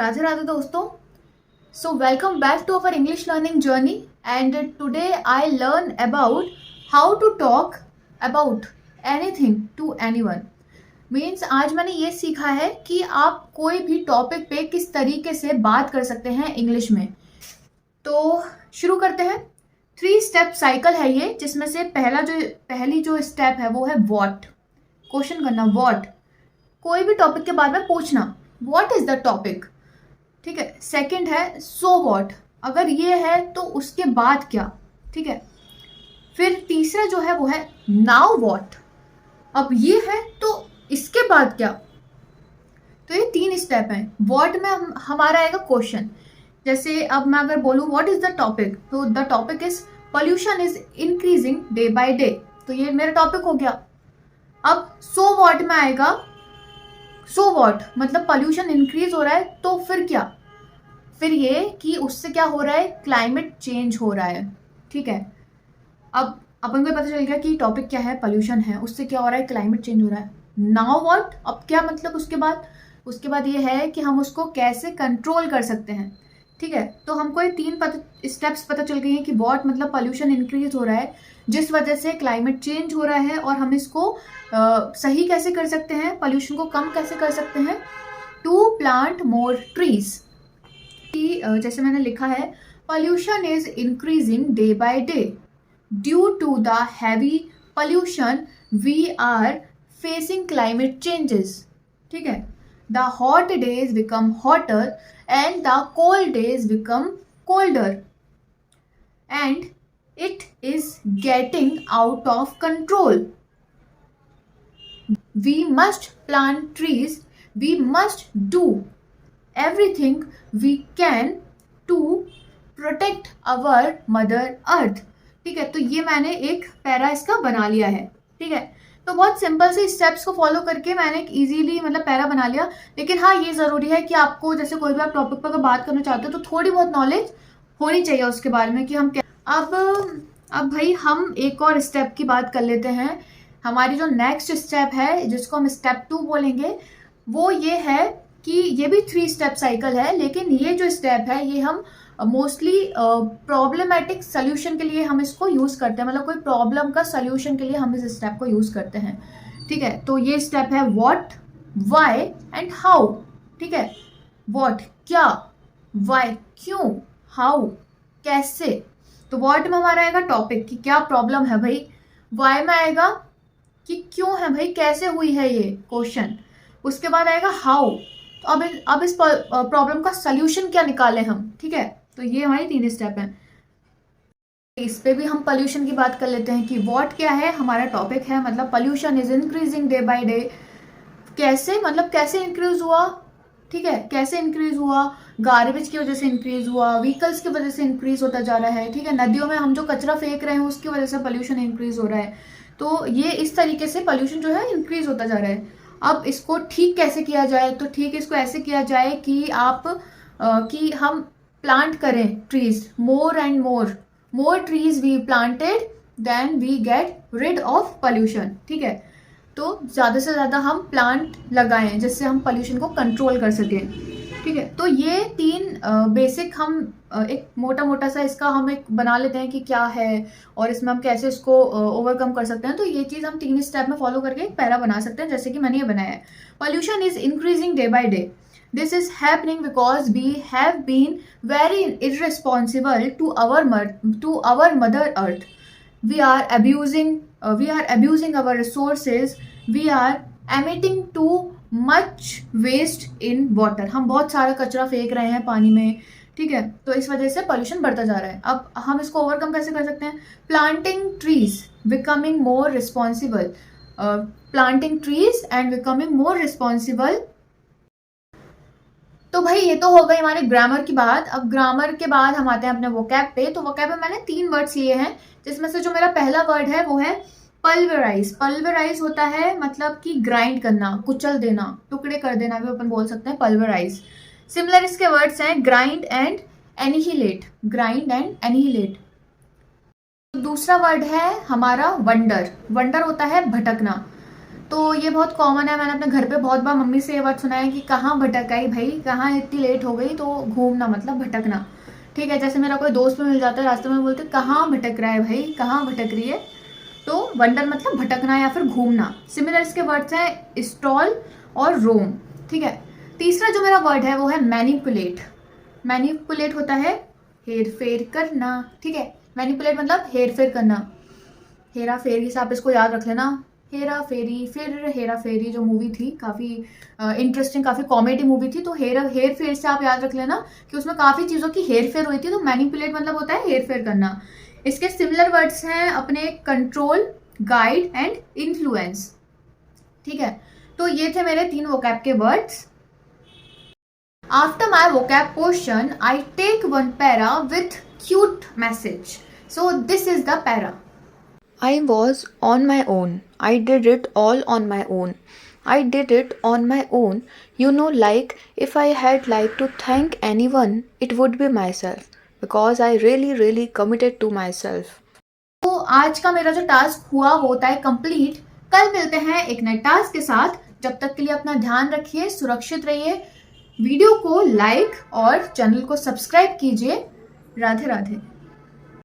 राधे राधे दोस्तों. So welcome back to our English learning journey, and today I learn about how to talk about anything to anyone. Means आज मैंने ये सीखा है कि आप कोई भी टॉपिक पे किस तरीके से बात कर सकते हैं इंग्लिश में. तो शुरू करते हैं. 3 स्टेप साइकिल है ये, जिसमें से पहली जो स्टेप है वो है व्हाट. क्वेश्चन करना व्हाट. कोई भी टॉपिक के बारे में पूछना व्हाट इज द टॉपिक. ठीक है. सेकंड है सो व्हाट. अगर ये है तो उसके बाद क्या. ठीक है. फिर तीसरा जो है वो है नाउ व्हाट. अब ये है तो इसके बाद क्या. तो ये 3 स्टेप हैं. व्हाट में हमारा आएगा क्वेश्चन. जैसे अब मैं अगर बोलूं व्हाट इज द टॉपिक, तो the topic is pollution is increasing day by day. तो ये मेरा टॉपिक हो गया. अब सो व्हाट में आएगा सो व्हाट, मतलब पॉल्यूशन इंक्रीज हो रहा है तो फिर क्या. फिर ये कि उससे क्या हो रहा है, क्लाइमेट चेंज हो रहा है. ठीक है. अब अपन को पता चल गया कि टॉपिक क्या है, पॉल्यूशन है, उससे क्या हो रहा है, क्लाइमेट चेंज हो रहा है. Now what. अब क्या मतलब उसके बाद ये है कि हम उसको कैसे कंट्रोल कर सकते हैं. ठीक है. तो हमको ये 3 स्टेप्स पता चल गए हैं कि व्हाट मतलब पॉल्यूशन इंक्रीज हो रहा है जिस वजह से क्लाइमेट चेंज हो रहा है, और हम इसको सही कैसे कर सकते हैं, पॉल्यूशन को कम कैसे कर सकते हैं. To plant more trees. जैसे मैंने लिखा है pollution is increasing day by day due to the heavy pollution we are facing climate changes. ठीक है. The hot days become hotter and the cold days become colder and it is getting out of control. We must plant trees. We must do everything we can to protect our mother earth. ठीक है. तो ये मैंने एक para इसका बना लिया है. ठीक है. तो बहुत सिंपल से स्टेप्स को फॉलो करके मैंने एक इजीली मतलब पैरा बना लिया. लेकिन हाँ, ये ज़रूरी है कि आपको जैसे कोई भी आप टॉपिक पर अगर बात करना चाहते हो तो थोड़ी बहुत नॉलेज होनी चाहिए उसके बारे में कि हम क्या. अब भाई हम एक और स्टेप की बात कर लेते हैं. हमारी जो नेक्स्ट स्टेप है जिसको हम स्टेप 2 बोलेंगे, वो ये है कि ये भी 3 स्टेप साइकिल है, लेकिन ये जो स्टेप है ये हम मोस्टली प्रॉब्लमैटिक सोल्यूशन के लिए हम इसको यूज़ करते हैं. मतलब कोई प्रॉब्लम का सोल्यूशन के लिए हम इस स्टेप को यूज़ करते हैं. ठीक है. तो ये स्टेप है व्हाट, व्हाई एंड हाउ. ठीक है. व्हाट क्या, व्हाई क्यों, हाउ कैसे. तो व्हाट में हमारा आएगा टॉपिक कि क्या प्रॉब्लम है भाई. व्हाई में आएगा कि क्यों है भाई, कैसे हुई है ये क्वेश्चन. उसके बाद आएगा हाउ. तो अब इस प्रॉब्लम का सोल्यूशन क्या निकालें हम. ठीक है. तो ये हमारी 3 स्टेप हैं. इस पे भी हम पोल्यूशन की बात कर लेते हैं कि व्हाट क्या है, हमारा टॉपिक है. मतलब pollution is increasing day by day. कैसे, मतलब कैसे इंक्रीज हुआ. ठीक है. कैसे इंक्रीज हुआ, गार्बेज की वजह से इंक्रीज हुआ, व्हीकल्स की वजह से इंक्रीज होता जा रहा है. ठीक है. नदियों में हम जो कचरा फेंक रहे हैं उसकी वजह से पोल्यूशन इंक्रीज हो रहा है. तो ये इस तरीके से पोल्यूशन जो है इंक्रीज होता जा रहा है. अब इसको ठीक कैसे किया जाए, तो ठीक इसको ऐसे किया जाए कि हम प्लांट करें trees, more and more trees we planted then we get rid of pollution. ठीक है. तो ज़्यादा से ज़्यादा हम प्लांट लगाएं जिससे हम पोल्यूशन को कंट्रोल कर सकें. ठीक है. तो ये 3 बेसिक हम एक मोटा सा इसका हम एक बना लेते हैं कि क्या है और इसमें हम कैसे इसको ओवरकम कर सकते हैं. तो ये चीज़ हम 3 स्टेप में फॉलो करके एक पैरा बना सकते हैं, जैसे कि मैंने ये बनाया है. Pollution is increasing day by day. This is happening because we have been very irresponsible to our mother earth. We are abusing our resources. We are emitting too much waste in water. हम बहुत सारा कचरा फेंक रहे हैं पानी में. ठीक है. तो इस वजह से पोल्यूशन बढ़ता जा रहा है. अब हम इसको ओवरकम कैसे कर सकते हैं. Planting trees, becoming more responsible. Planting trees and becoming more responsible. तो भाई ये तो हो गई हमारे ग्रामर की बात. अब ग्रामर के बाद हम आते हैं अपने वोकैब पे. तो वोकैब में मैंने 3 वर्ड्स लिए हैं, जिसमें से जो मेरा पहला वर्ड है वो है पल्वराइज. पल्वराइज होता है मतलब कि ग्राइंड करना, कुचल देना, टुकड़े कर देना भी अपन बोल सकते हैं पल्वराइज. सिमिलर इसके वर्ड्स हैं grind and annihilate. Grind and annihilate. दूसरा वर्ड है हमारा वंडर. वंडर होता है भटकना. तो ये बहुत कॉमन है, मैंने अपने घर पे बहुत बार मम्मी से ये वर्ड सुना है कि कहाँ भटक आई भाई, कहाँ इतनी लेट हो गई। तो घूमना मतलब भटकना, ठीक है। जैसे मेरा कोई दोस्त में मिल जाता है रास्ते में, बोलते कहाँ भटक रहा है भाई, कहाँ भटक रही है। तो वंडर मतलब भटकना या फिर घूमना। सिमिलर इसके वर्ड्स हैं स्टॉल और रोम, ठीक है। तीसरा जो मेरा वर्ड है वो है मैनिपुलेट। मैनिपुलेट होता है हेर फेर करना, ठीक है। मैनिपुलेट मतलब हेर फेर करना, हेरा फेरी से आप इसको याद रख लेना। हेरा फेरी, फिर हेरा फेरी जो मूवी थी, काफ़ी इंटरेस्टिंग, काफ़ी कॉमेडी मूवी थी। तो हेर फेर से आप याद रख लेना कि उसमें काफ़ी चीज़ों की हेर फेर हुई थी। तो मैनिपुलेट मतलब होता है हेर फेर करना। इसके सिमिलर वर्ड्स हैं अपने कंट्रोल, गाइड एंड इन्फ्लुएंस, ठीक है। तो ये थे मेरे 3 वोकैब के words. After my vocab portion, I take one para with cute message. So this is the para. I was on my own. I did it all on my own. I did it on my own. You know, like if I had like to thank anyone, it would be myself. Because I really, really committed to myself. तो आज का मेरा जो task हुआ होता है complete. कल मिलते हैं एक नए टास्क के साथ। जब तक के लिए अपना ध्यान रखिए, सुरक्षित रहिए। वीडियो को लाइक और चैनल को सब्सक्राइब कीजिए। राधे राधे।